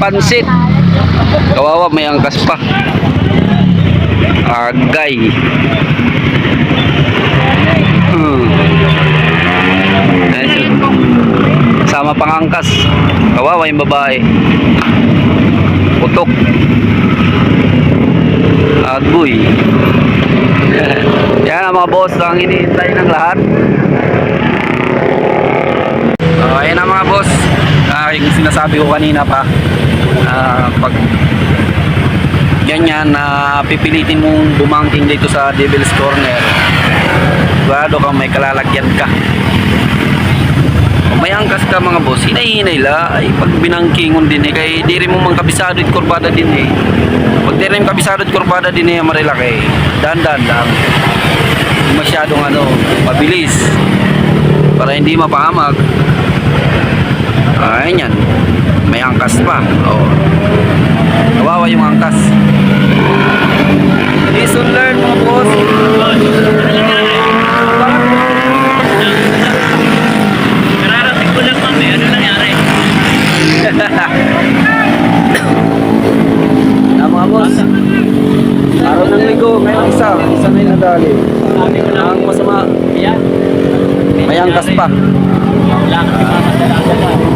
pansit. Kawawa, may angkas pa. Agay. Sama pang angkas. Kawawa yung babae. Putok. Agoy. Yan ang mga boss ang hinihintay ng lahat. Ayan ang mga boss. Yung sinasabi ko kanina pa, pag ganyan na pipilitin mong bumangking dito sa Devil's Corner, sigurado kang may kalalagyan ka. Kung may angkas ka mga boss, hinay-hinay la ay pag binangkingon din kay di rin mo mang kabisado at kurbada din pag di rin kabisado at kurbada din marilaki, dandan lang, masyadong mabilis para hindi mapahamag. Ayan yan, may angkas pa. Kawawa yung angkas. Lesson learned mga boss. Kararating ko lang mami, ano nangyari? Mga boss, araw ng linggo, ngayon isa na yung nadali. Ang masama, may angkas pa. Wala kasi mga